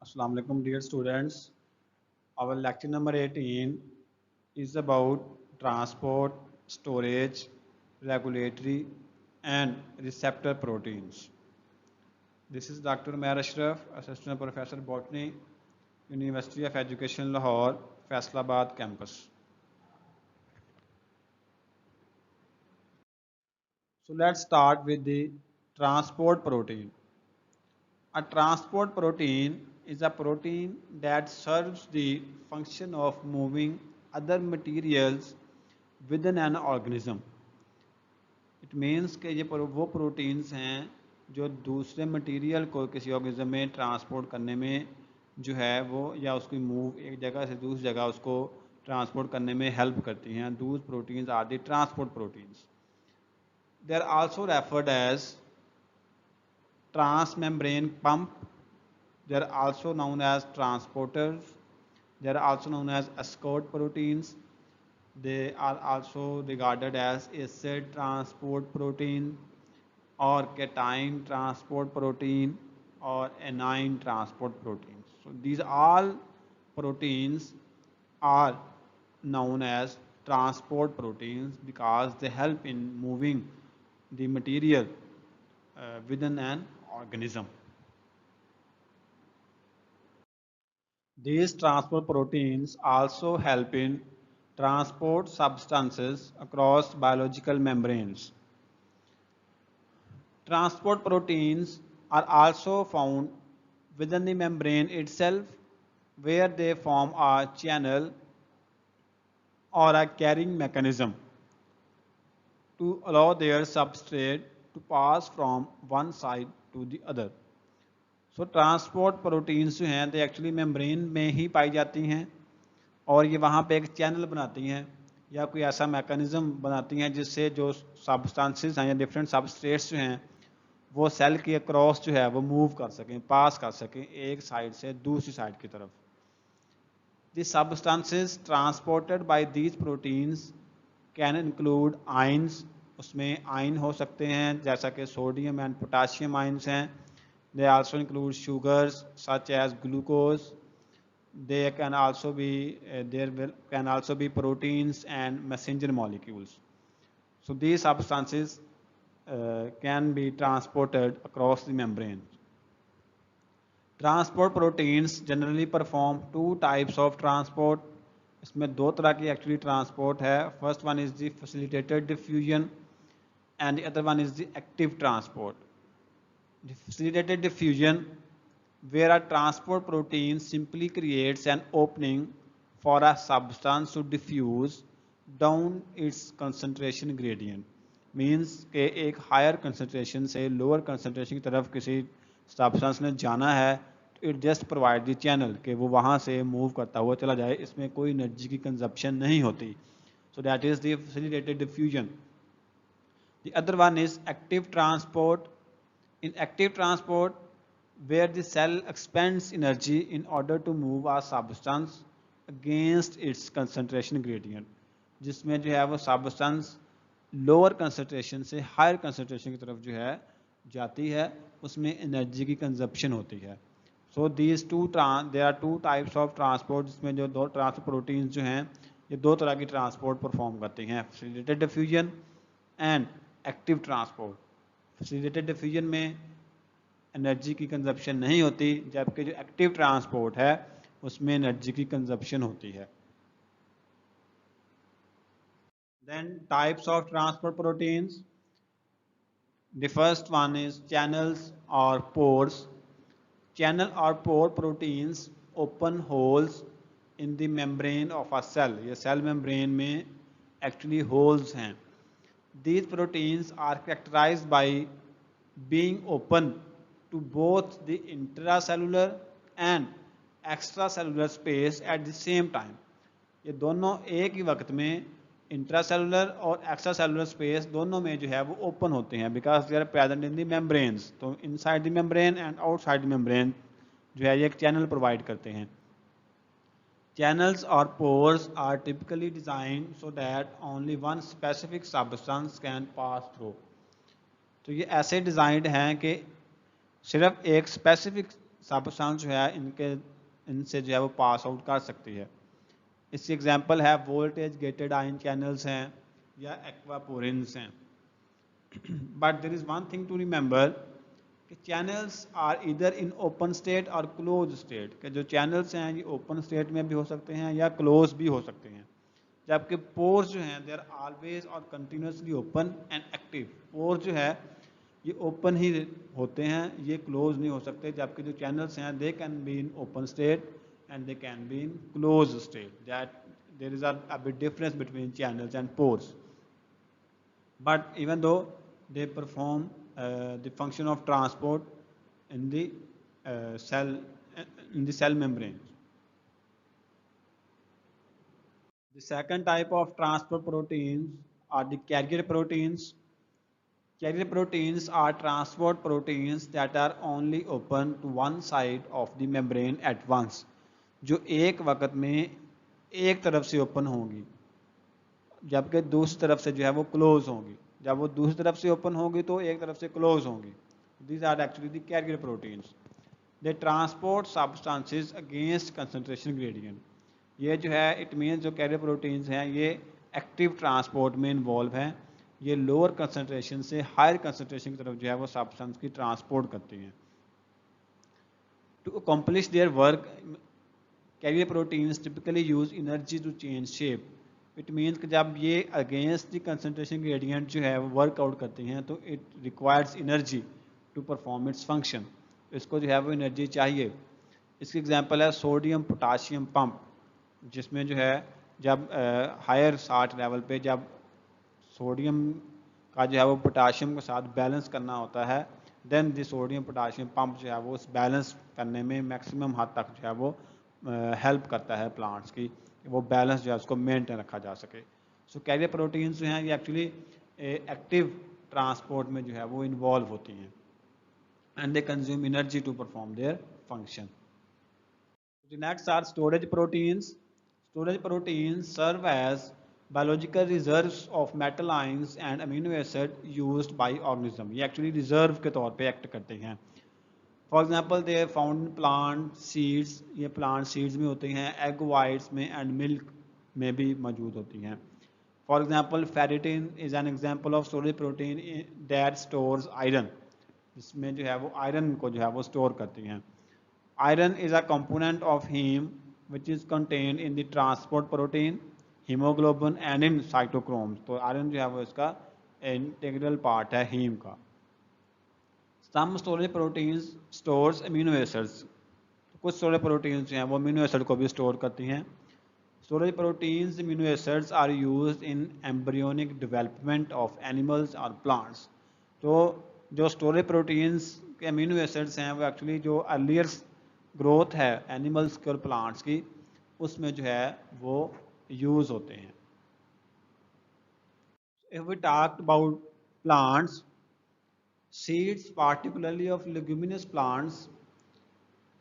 Assalamu alaikum dear students. Our lecture number 18 is about transport, storage, regulatory and receptor proteins. This is Dr. Umair Ashraf, Assistant Professor Botany, University of Education Lahore, Faisalabad campus. So let's start with the transport protein. A transport protein is a protein that serves the function of moving other materials within an organism. It means कि ये वो proteins हैं जो दूसरे material को किसी organism में transport करने में जो है वो या उसकी मूव एक जगह से दूसरी जगह उसको ट्रांसपोर्ट करने में हेल्प करती हैं. Those proteins are the transport proteins. They are also referred as transmembrane pump. They are also known as transporters. They are also known as escort proteins. They are also regarded as acid transport protein or cation transport protein or anion transport proteins. So these all proteins are known as transport proteins because they help in moving the material within an organism. These transport proteins also help in transport substances across biological membranes. Transport proteins are also found within the membrane itself, where they form a channel or a carrying mechanism to allow their substrate to pass from one side to the other. So transport proteins जो हैं तो actually membrane में ही पाई जाती हैं और ये वहाँ पे एक चैनल बनाती हैं या कोई ऐसा मैकेनिज़्म बनाती हैं जिससे जो सब्सटेंसेस हैं या डिफरेंट सबस्ट्रेट्स जो हैं वो सेल के अक्रॉस जो है वो मूव कर सकें, पास कर सकें एक साइड से दूसरी साइड की तरफ. The substances transported by these proteins can include ions. उसमें आयन हो सकते हैं जैसा कि सोडियम एंड पोटाशियम आयंस हैं. They also include sugars such as glucose. They can also be can also be proteins and messenger molecules. So these substances can be transported across the membrane. Transport proteins generally perform two types of transport. इसमें दो तरह की actually transport है. First one is the facilitated diffusion and the other one is the active transport. Facilitated diffusion, where a transport protein simply creates an opening for a substance to diffuse down its concentration gradient. Means कि एक higher concentration से lower concentration की तरफ किसी substance ने जाना है तो it just provide the channel कि वो वहाँ से मूव करता हुआ चला जाए, इसमें कोई एनर्जी की कंजप्शन नहीं होती. So that is the facilitated diffusion. The other one is active transport. In active transport, where the cell expends energy in order to move a substance against its concentration gradient, जिसमें जो है वो substance lower concentration से higher concentration की तरफ जो है जाती है, उसमें energy की consumption होती है. So these there are two types of transport, जिसमें जो दो transport proteins जो हैं ये दो तरह की transport perform करती हैं, facilitated diffusion and active transport. Facilitated diffusion में एनर्जी की कंजप्शन नहीं होती, जबकि जो एक्टिव ट्रांसपोर्ट है उसमें एनर्जी की कंजप्शन होती है. Then types of transport proteins. The first one is channels और पोर्स. चैनल और pore proteins open holes in the membrane of a cell. ये सेल मेम्ब्रेन में एक्चुअली होल्स हैं. These proteins are characterized by being open to both the intracellular and extracellular space at the same time. ये दोनों एक ही वक्त में intracellular और extracellular space दोनों में जो है वो ओपन होते हैं because they are present in the membranes. तो inside the membrane and outside the membrane जो है ये एक चैनल प्रोवाइड करते हैं. Channels or pores are typically designed so that only one specific substance can pass through. तो ये ऐसे डिज़ाइंड हैं कि सिर्फ एक स्पेसिफिक सब्सटेंस जो है इनसे जो है वो पास आउट कर सकती है। इसकी एग्जांपल है वोल्टेज गेटेड आयन चैनल्स हैं या एक्वापोरिन्स हैं। But there is one thing to remember कि चैनल्स आर इधर इन ओपन स्टेट और क्लोज स्टेट, के जो चैनल्स हैं ये ओपन स्टेट में भी हो सकते हैं या क्लोज भी हो सकते हैं। जबकि पोर्स जो हैं दे आर ऑलवेज और continuously open and active. Pores जो है ये ओपन ही होते हैं, ये क्लोज नहीं हो सकते। जबकि जो चैनल्स हैं they can be in open state and they can be in closed state, that there is a bit difference between channels and pores, but even though they perform the function of transport in the cell in the cell membrane. The second type of transport proteins are the carrier proteins. Carrier proteins are transport proteins that are only open to one side of the membrane at once, जो एक वक्त में एक तरफ से open होंगी जबकि दूसरी तरफ से जो है वो क्लोज होंगी। जब वो दूसरी तरफ से ओपन होगी तो एक तरफ से क्लोज होंगी। These are actually the carrier proteins. They transport substances against concentration gradient. ये जो है इट मीन्स जो कैरियर प्रोटीन्स हैं ये एक्टिव ट्रांसपोर्ट में इन्वॉल्व हैं। ये लोअर कंसंट्रेशन से हायर कंसंट्रेशन की तरफ जो है वो सब्सटेंस की ट्रांसपोर्ट करती हैं। To accomplish their work, carrier proteins typically use energy to change shape. It means कि जब ये अगेंस्ट द कंसंट्रेशन ग्रेडियंट जो है वो वर्कआउट करती हैं तो it requires energy to perform its function. इसको जो है वो एनर्जी चाहिए। इसकी एग्जांपल है सोडियम पोटाशियम पंप, जिसमें जो है जब हायर साल्ट लेवल पे जब सोडियम का जो है वो पोटाशियम के साथ बैलेंस करना होता है, then the sodium potassium pump जो है वो उस बैलेंस करने में मैक्सिमम हद तक जो है वो हेल्प करता है प्लांट्स की, वो बैलेंस जो है उसको मेंटेन रखा जा सके। सो कैरियर प्रोटीन्स जो हैं ये एक्चुअली एक्टिव ट्रांसपोर्ट में जो है वो इन्वॉल्व होती हैं and they consume energy to perform their function. The next are storage proteins. Storage proteins serve as biological reserves of metal ions and amino acid used by organism. ये actually reserve के तौर पे act करते हैं। For example, they are found in plant seeds. ये plant seeds में होते हैं, egg whites में and milk में भी मौजूद होती हैं। For example, ferritin is an example of storage protein that stores iron. इसमें जो है वो iron को जो है वो store करती हैं। Iron is a component of heme which is contained in the transport protein, hemoglobin and in cytochromes. तो iron जो है वो इसका integral part है heme का। Some storage proteins stores amino acids. कुछ storage proteins जो हैं वो amino acid को भी store करती हैं। Storage proteins, amino acids are used in embryonic development of animals or plants. तो जो storage proteins के amino acids हैं वो actually जो earlier ग्रोथ है एनिमल्स की और प्लांट्स की उसमें जो है वो यूज होते हैं। If we talk about plants, seeds particularly of leguminous plants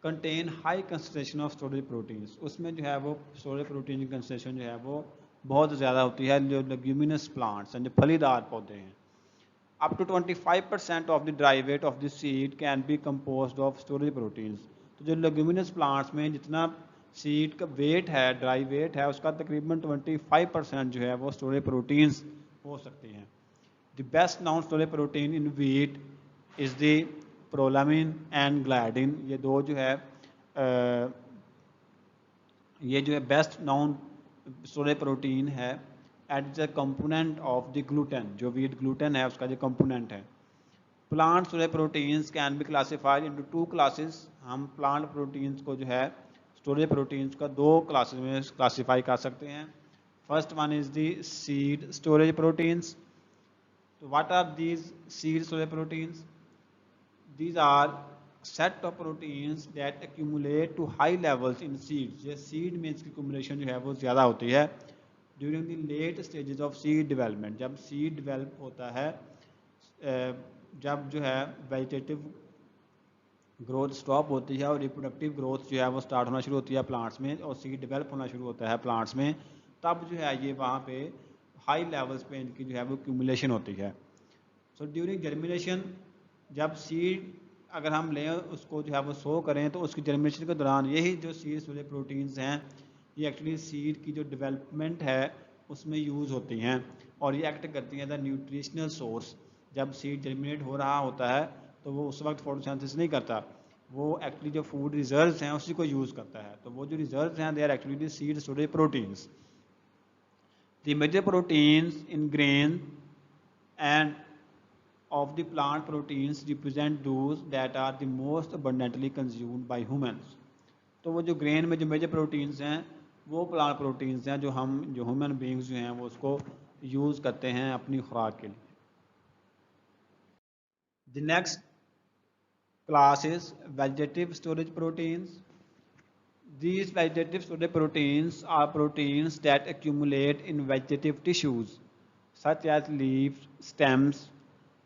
contain high concentration of storage proteins. उसमें जो है वो storage protein की concentration जो है वो बहुत ज़्यादा होती है जो leguminous plants हैं, जो फलीदार पौधे हैं। Up to 25% of the dry weight of the seed can be composed of storage proteins. तो जो लेग्यूमिनस प्लांट्स में जितना सीड का वेट है, ड्राई वेट है, उसका तकरीबन 25% जो है वो स्टोरेज प्रोटीन्स हो सकती हैं। The best non storage protein in wheat is the prolamin and gliadin. ये दो जो है बेस्ट नॉन स्टोरेज प्रोटीन है at the component of the gluten. जो वीट ग्लूटेन है उसका जो कंपोनेंट है। Plant storage proteins can be classified into two classes. हम प्लांट प्रोटीन्स को जो है स्टोरेज प्रोटीन्स का दो क्लासेस में क्लासिफाई कर सकते हैं। First one is the seed storage proteins. तो what are these seed storage proteins? These are set of proteins that accumulate to high levels in seeds. ये सीड में इसकी एक्यूमुलेशन जो है वो ज़्यादा होती है during the late stages of seed development. जब सीड डेवलप होता है, जब जो है वेजिटेटिव ग्रोथ स्टॉप होती है और रिप्रोडक्टिव ग्रोथ जो है वो स्टार्ट होना शुरू होती है प्लांट्स में और सीड डेवलप होना शुरू होता है प्लांट्स में, तब जो है ये वहाँ पे हाई लेवल्स पे इनकी जो है वो एक्यूमुलेशन होती है। सो ड्यूरिंग जर्मिनेशन, जब सीड अगर हम लें उसको जो है वो सो करें तो उसकी जर्मिनेशन के दौरान यही जो सीड्स वाले प्रोटीन्स हैं ये एक्चुअली सीड की जो डेवलपमेंट है उसमें यूज़ होती हैं और ये एक्ट करती हैं एज अ न्यूट्रिशनल सोर्स। जब सीड जर्मिनेट हो रहा होता है तो वो उस वक्त फोटोसिंथेसिस नहीं करता, वो एक्चुअली जो फूड रिजर्व्स हैं उसी को यूज़ करता है। तो वो जो रिजर्व्स हैं they are actually the seed storage proteins. The major proteins in grain and of the plant proteins represent those that are the most abundantly consumed by humans। तो वो जो ग्रेन में जो मेजर प्रोटीन्स हैं वो plant proteins हैं जो human beings जो हैं वो उसको यूज़ करते हैं अपनी खुराक के लिए। The next class is vegetative storage proteins. These vegetative storage proteins are proteins that accumulate in vegetative tissues such as leaves, stems,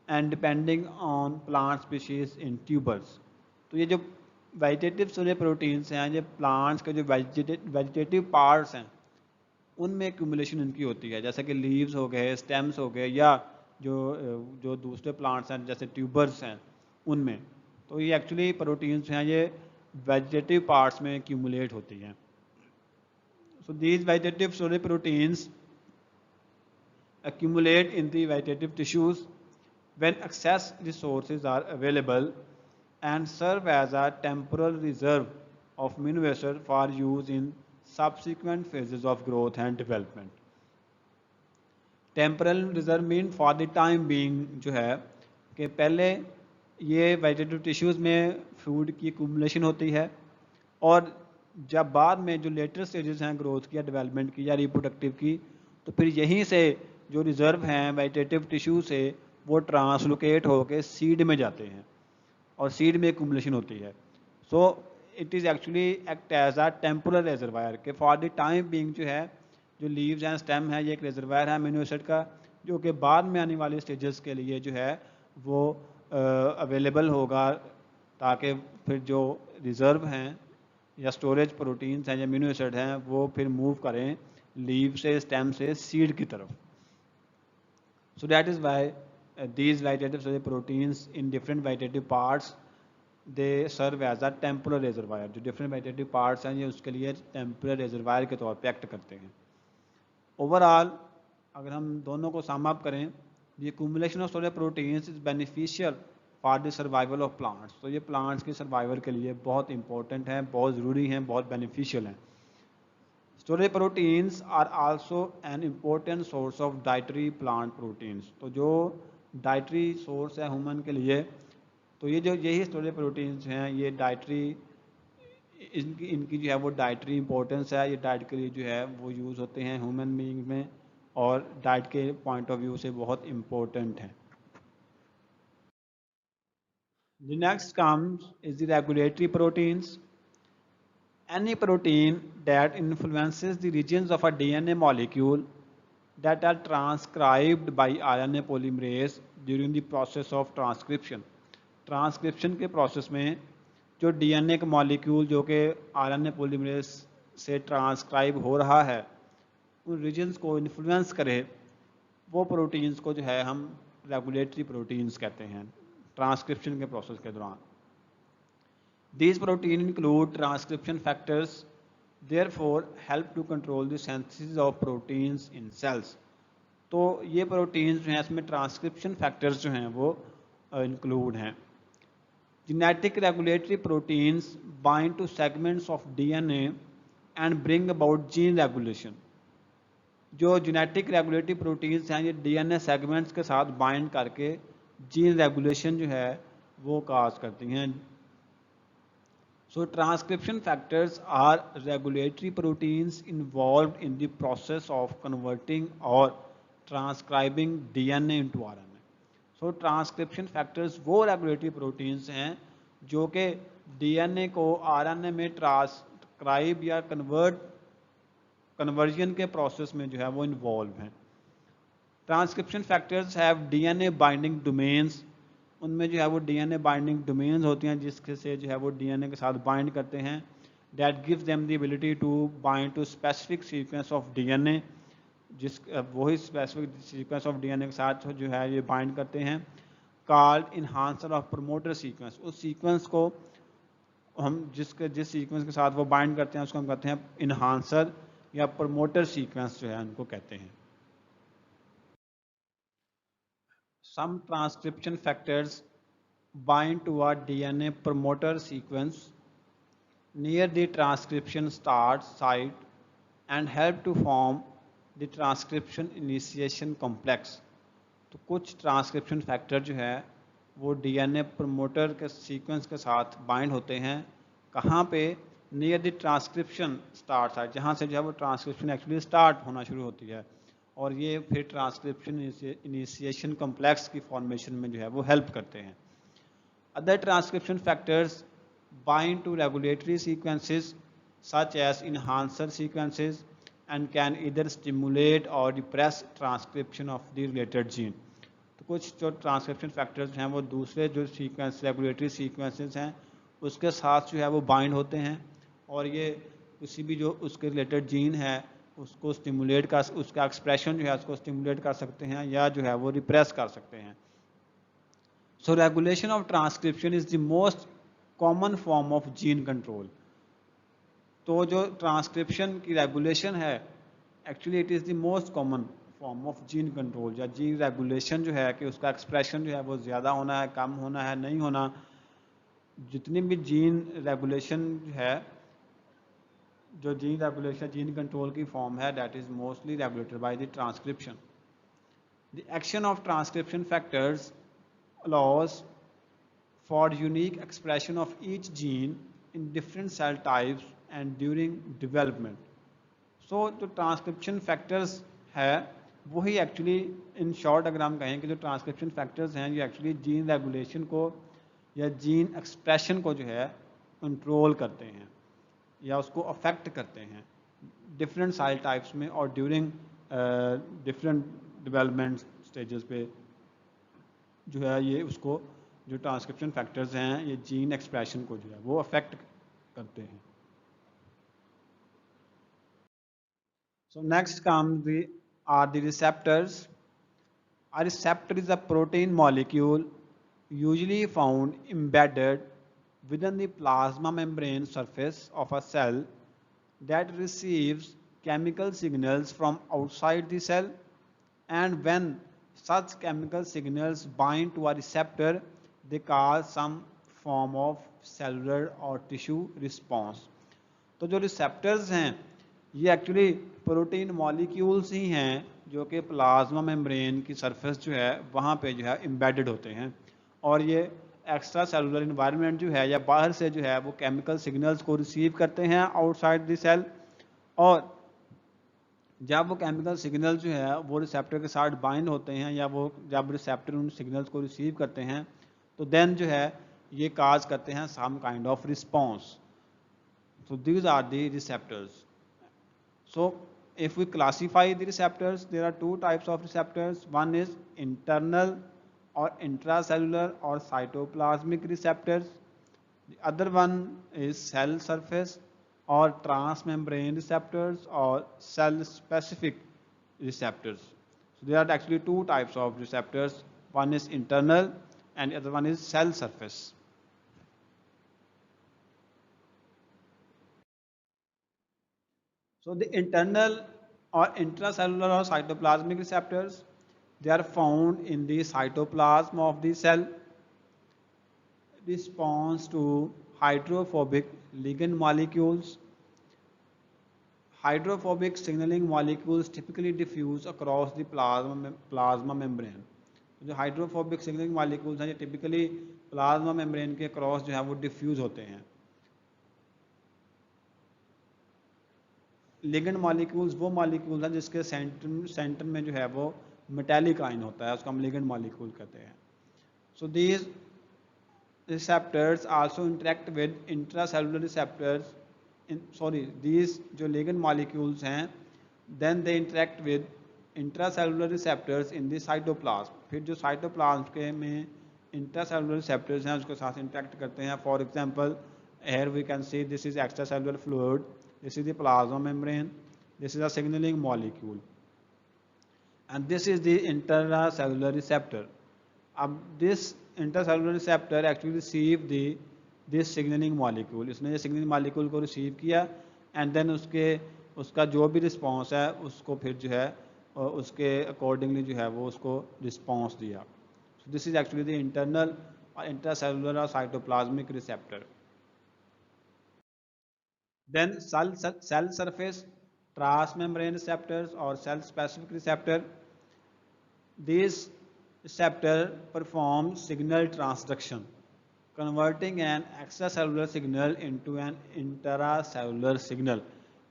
and depending on plant species in tubers। तो ये जो वेजिटेटिव स्टोरेज प्रोटीन्स हैं ये plants के जो vegetative parts हैं उनमें accumulation इनकी होती है, जैसे कि लीव्स हो गए, स्टेम्स हो गए, या जो जो दूसरे प्लांट्स हैं जैसे ट्यूबर्स हैं उनमें। तो ये एक्चुअली प्रोटीन्स हैं ये वेजिटेटिव पार्ट्स में एक्यूमुलेट होती हैं। So these vegetative storage proteins accumulate in the vegetative tissues when excess resources are available and serve as a temporal reserve of amino acid for use in subsequent phases of growth and development। Temporal reserve mean for the time being जो है कि पहले ये vegetative tissues में food की accumulation होती है और जब बाद में जो लेटर स्टेजेस हैं ग्रोथ की या डेवलपमेंट की या रिप्रोडक्टिव की तो फिर यहीं से जो रिजर्व हैं वेजिटेटिव टिश्यू से वो ट्रांसलोकेट होकर सीड में जाते हैं और सीड में एक्यूमुलेशन होती है। So it is actually act as a temporal reservoir के फॉर द टाइम बीइंग जो है जो लीव्स हैं स्टेम है ये एक रिजर्वायर है अमीनो एसिड का जो कि बाद में आने वाले स्टेजेस के लिए जो है वो अवेलेबल होगा ताकि फिर जो रिजर्व हैं या स्टोरेज प्रोटीन्स हैं या अमीनो एसिड हैं वो फिर मूव करें लीव से स्टेम से सीड की तरफ। So that is why these vegetative proteins in different vegetative parts they serve as a temporal reservoir। जो different vegetative parts हैं ये उसके लिए temporal reservoir के तौर पे एक्ट करते हैं। ओवरऑल अगर हम दोनों को सम अप करें the accumulation of storage proteins is beneficial for the survival of plants. तो ये प्लांट्स के सर्वाइवल के लिए बहुत इंपॉर्टेंट है, बहुत ज़रूरी हैं, बहुत बेनिफिशियल हैं। Storage proteins are also an important source of dietary plant proteins. तो जो डाइटरी सोर्स है ह्यूमन के लिए तो ये जो यही स्टोरेज प्रोटीन्स हैं ये डाइटरी इनकी जो है वो डाइटरी इंपॉर्टेंस है, ये डाइट के लिए जो है वो यूज़ होते हैं ह्यूमन बीइंग में और डाइट के पॉइंट ऑफ व्यू से बहुत इम्पोर्टेंट है। The next comes is the regulatory proteins। Any protein that influences the regions of a DNA molecule that are transcribed by RNA polymerase during the process of transcription। Transcription के process में जो DNA का molecule जो कि RNA polymerase से transcribe हो रहा है उन रीजन्स को इन्फ्लुएंस करे वो प्रोटीन्स को जो है हम रेगुलेटरी प्रोटीन्स कहते हैं ट्रांसक्रिप्शन के प्रोसेस के दौरान। These proteins include transcription factors, therefore help to control the synthesis of proteins in cells। तो ये प्रोटीन्स जो हैं इसमें ट्रांसक्रिप्शन फैक्टर्स जो हैं वो इंक्लूड हैं। Genetic regulatory proteins bind to segments of DNA and bring about gene regulation। जो जेनेटिक रेगुलेटरी प्रोटीन्स हैं ये डीएनए सेगमेंट्स के साथ बाइंड करके जीन रेगुलेशन जो है वो काज करती हैं। So transcription factors are regulatory proteins involved in the process of converting or transcribing DNA into RNA। So transcription factors वो regulatory proteins हैं जो कि DNA को RNA में ट्रांसक्राइब या कन्वर्जन के प्रोसेस में जो है वो इन्वॉल्व हैं। Transcription factors have DNA binding domains. उनमें जो है वो डीएनए बाइंडिंग डोमेन्स होती हैं जिसके से जो है वो डीएनए के साथ बाइंड करते हैं। That gives them the ability to bind to specific sequence of DNA. वही स्पेसिफिक सीक्वेंस ऑफ डीएनए के साथ जो है ये बाइंड करते हैं called enhancer of promoter sequence. उस सीक्वेंस को हम जिस सीक्वेंस के साथ वो बाइंड करते हैं उसको हम कहते हैं इन्हांसर या प्रमोटर सीक्वेंस जो है उनको कहते हैं। Some transcription factors bind to a DNA promoter sequence near the transcription start site and help to form the transcription initiation complex। तो कुछ ट्रांसक्रिप्शन फैक्टर जो है वो डीएनए प्रमोटर के सीक्वेंस के साथ बाइंड होते हैं। कहाँ पे? Near the transcription start site, जहाँ से जो है वो ट्रांसक्रिप्शन एक्चुअली स्टार्ट होना शुरू होती है, और ये फिर ट्रांसक्रिप्शन इनिशिएशन कॉम्प्लेक्स की फॉर्मेशन में जो है वो हेल्प करते हैं। Other transcription factors bind to regulatory sequences such as enhancer sequences and can either stimulate or repress transcription of the related gene। तो कुछ जो ट्रांसक्रिप्शन फैक्टर्स हैं वो दूसरे जो सीक्वेंस रेगुलेटरी सीक्वेंसेस हैं उसके साथ जो है वो बाइंड होते हैं, और ये किसी भी जो उसके रिलेटेड जीन है उसको स्टिमुलेट कर, उसका एक्सप्रेशन जो है उसको स्टिमुलेट कर सकते हैं या जो है वो रिप्रेस कर सकते हैं। So regulation of transcription is the most common form of gene control। तो जो ट्रांसक्रिप्शन की रेगुलेशन है actually it is the most common form of gene control, या जीन रेगुलेशन जो है कि उसका एक्सप्रेशन जो है वो ज़्यादा होना है, कम होना है, नहीं होना। जितनी भी जीन रेगुलेशन है, जो जीन रेगुलेशन जीन कंट्रोल की फॉर्म है that is mostly regulated by the transcription. The action of transcription factors allows for unique expression of each gene in different cell types and during development। So जो transcription factors है वही actually in short अगर हम कहें कि जो transcription factors हैं ये एक्चुअली जीन रेगुलेशन को या जीन एक्सप्रेशन को जो है कंट्रोल करते हैं या उसको अफेक्ट करते हैं डिफरेंट सेल टाइप्स में और ड्यूरिंग डिफरेंट डेवलपमेंट स्टेजेस पे जो है ये उसको जो ट्रांसक्रिप्शन फैक्टर्स हैं ये जीन एक्सप्रेशन को जो है वो अफेक्ट करते हैं। So next comes the are the receptors. A receptor is a protein molecule usually found embedded within the plasma membrane surface of a cell that receives chemical signals from outside the cell, and when such chemical signals bind to a receptor they cause some form of cellular or tissue response। तो जो receptors हैं ये actually protein molecules ही हैं जो कि plasma membrane की surface जो है वहाँ पे जो है एम्बेडेड होते हैं, और ये एक्स्ट्रा सेलुलर इन्वायरमेंट जो है या बाहर से जो है वो केमिकल सिग्नल्स को रिसीव करते हैं आउटसाइड द सेल, और जब वो केमिकल सिग्नल जो है वो रिसेप्टर के साथ बाइंड होते हैं या वो जब रिसेप्टर उन सिग्नल्स को रिसीव करते हैं तो देन जो है ये काज करते हैं some kind of response. So these are the receptors। So if we classify the receptors, there are two types of receptors. One is internal or intracellular or cytoplasmic receptors. The other one is cell surface or transmembrane receptors or cell specific receptors। So there are actually two types of receptors. One is internal and the other one is cell surface। So the internal or intracellular or cytoplasmic receptors, they are found in the cytoplasm of the cell, responds to hydrophobic ligand molecules। Hydrophobic signaling molecules typically diffuse across the plasma membrane। जो hydrophobic signalling molecules हैं ये typically plasma membrane के cross जो है वो diffuse होते हैं। Ligand molecules वो मॉलिक्यूल्स हैं जिसके सेंटर में जो है वो मेटेलिक आयन होता है, उसको हम लिगेंड मॉलिक्यूल कहते हैं। So these receptors also interact with intracellular receptors these जो लिगेंड मॉलिक्यूल्स हैं then they interact with intracellular receptors in the cytoplasm. फिर जो साइटोप्लाज्म के में इंट्रासेलुलर रिसेप्टर्स हैं उसके साथ इंटरेक्ट करते हैं। For example here we can see this is extracellular fluid, this is the plasma membrane, this is a signaling molecule, and this is the intracellular receptor। अब this intracellular receptor actually receive this signalling molecule, इसने ये signalling molecule को receive किया and then उसका जो भी response है उसको फिर जो है उसके अकॉर्डिंगली जो है वो उसको रिस्पॉन्स दिया. So this is actually the internal और इंट्रासेलुलर और cytoplasmic receptor. Then cell surface transmembrane receptors or cell specific receptor. These receptor perform signal transduction, converting an extracellular signal into an intracellular signal.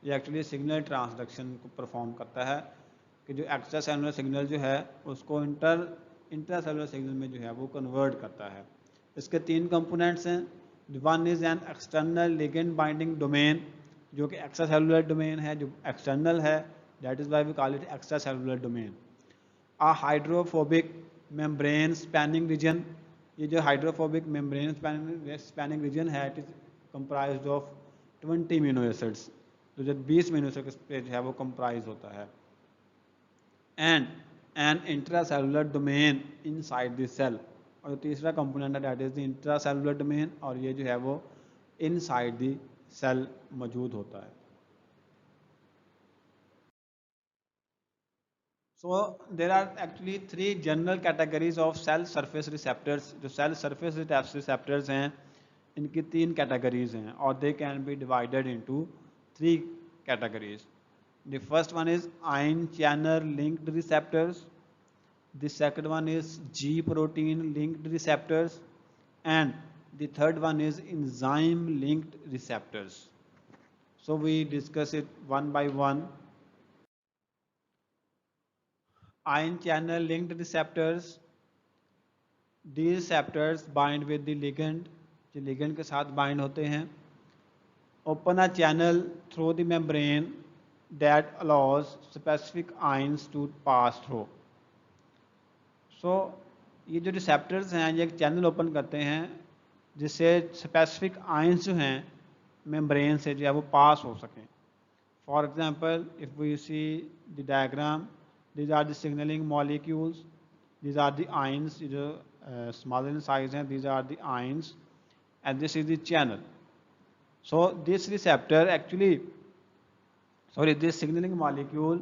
ये actually signal transduction को perform करता है कि जो extra cellular signal जो है उसको intracellular signal में जो है वो कन्वर्ट करता है. इसके 3 कंपोनेंट्स हैं. One is an external ligand binding domain, जो कि एक्स्ट्रा सेलुलर डोमेन है, जो एक्सटर्नल है, that is why we call it extracellular domain. A hydrophobic membrane spanning region, ये जो हाइड्रोफोबिक मेम्ब्रेन स्पैनिंग रीजन है it is comprised of 20 amino acids, तो जो 20 अमीनो एसिड्स पे जो है वो कंप्राइज होता है. And an intracellular domain inside the cell, और तीसरा कंपोनेंट है that is the intracellular domain, और ये जो है वो इनसाइड द सेल मौजूद होता है. So there are actually 3 general categories of cell surface receptors. जो cell surface receptors हैं इनकी 3 categories हैं और they can be divided into 3 categories. The first one is ion channel linked receptors. The second one is G protein linked receptors, and the third one is enzyme linked receptors. So we discuss it one by one. Ion channel linked receptors, these receptors bind with the ligand, जो ligand के साथ bind होते हैं. Open a channel through the membrane that allows specific ions to pass through. So ये जो receptors हैं ये एक channel open करते हैं जिससे specific ions जो हैं membrane से जो है वो pass हो सकें. For example, if we see the diagram, these are the signaling molecules, these are the ions, जो smaller in size हैं, these are the ions, and this is the channel. So this receptor actually, this signaling molecule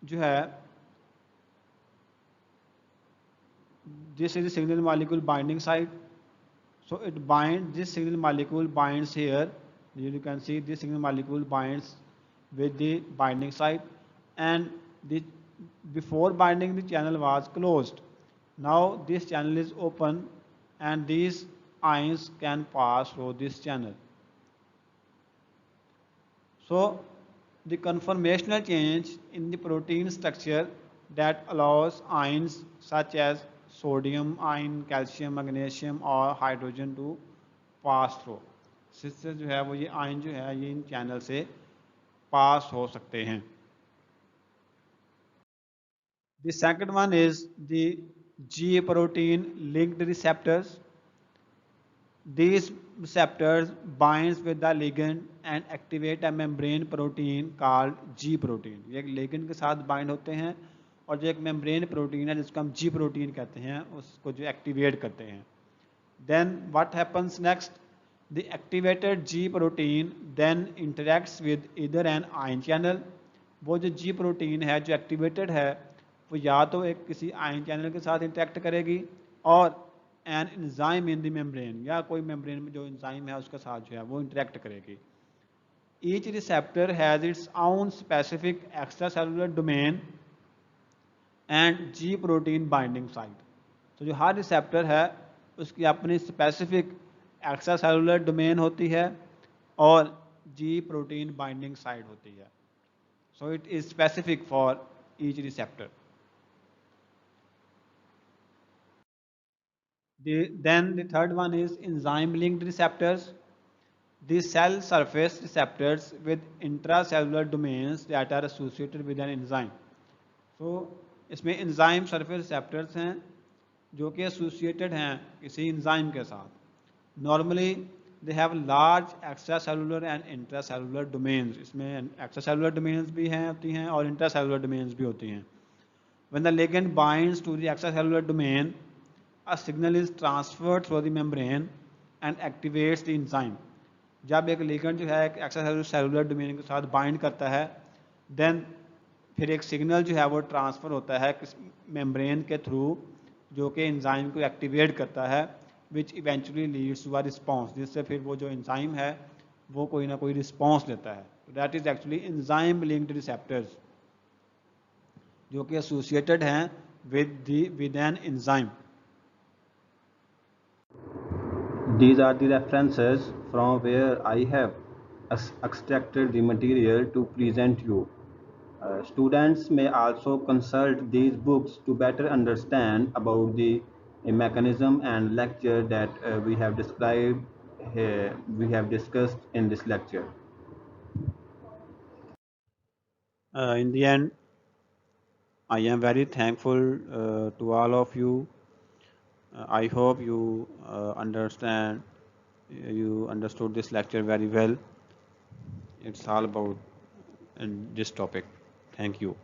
जो है, this is the signal molecule binding site. So it binds, this signal molecule binds here. You can see this signal molecule binds with the binding site, and before binding the channel was closed. Now this channel is open and these ions can pass through this channel. So the conformational change in the protein structure that allows ions such as sodium ion, calcium, magnesium or hydrogen to pass through. इससे जो है वो ये ion जो है ये इन channel से पास हो सकते हैं. The second one is the G protein linked receptors. These receptors binds with the ligand and activate a membrane protein called G protein. ये एक ligand के साथ bind होते हैं और जो एक membrane protein है जिसको हम G protein कहते हैं उसको जो activate करते हैं. Then what happens next? The activated G protein then interacts with either an ion channel. वो जो G protein है जो activated है वो या तो एक किसी ion channel के साथ interact करेगी और an enzyme in the membrane, या कोई membrane में जो enzyme है उसके साथ जो है वो interact करेगी. Each receptor has its own specific extracellular domain and G protein binding site. तो जो हर receptor है उसकी अपनी specific एक्स्ट्रा सेलुलर डोमेन होती है और जी प्रोटीन बाइंडिंग साइट होती है. So it is specific for each receptor. Then the third one is enzyme linked receptors. These cell surface receptors with intracellular domains that are associated with an enzyme. So इसमें enzyme surface receptors हैं जो कि associated हैं किसी enzyme के साथ. Normally they have large extracellular and intracellular domains. इसमें extracellular domains भी हैं होती हैं और intracellular domains भी होती हैं. When the ligand binds to the extracellular domain, A signal is transferred through the membrane and activates the enzyme. जब एक लिगेंड जो है एक एक्स्ट्रा सेलुलर डोमेन के साथ बाइंड करता है, देन फिर एक सिग्नल जो है वो ट्रांसफ़र होता है मेम्ब्रेन के थ्रू, जो कि एंजाइम को एक्टिवेट करता है, which eventually leads to a response, जिससे फिर वो जो एंजाइम है वो कोई ना कोई रिस्पॉन्स देता है. That is actually enzyme linked receptors जो कि एसोसिएटेड हैं with an enzyme. These are the references from where I have extracted the material to present you. Students may also consult these books to better understand about the mechanism and lecture that we have described here, we have discussed in this lecture. In the end, I am very thankful to all of you. I hope you you understood this lecture very well. It's all about this topic. Thank you.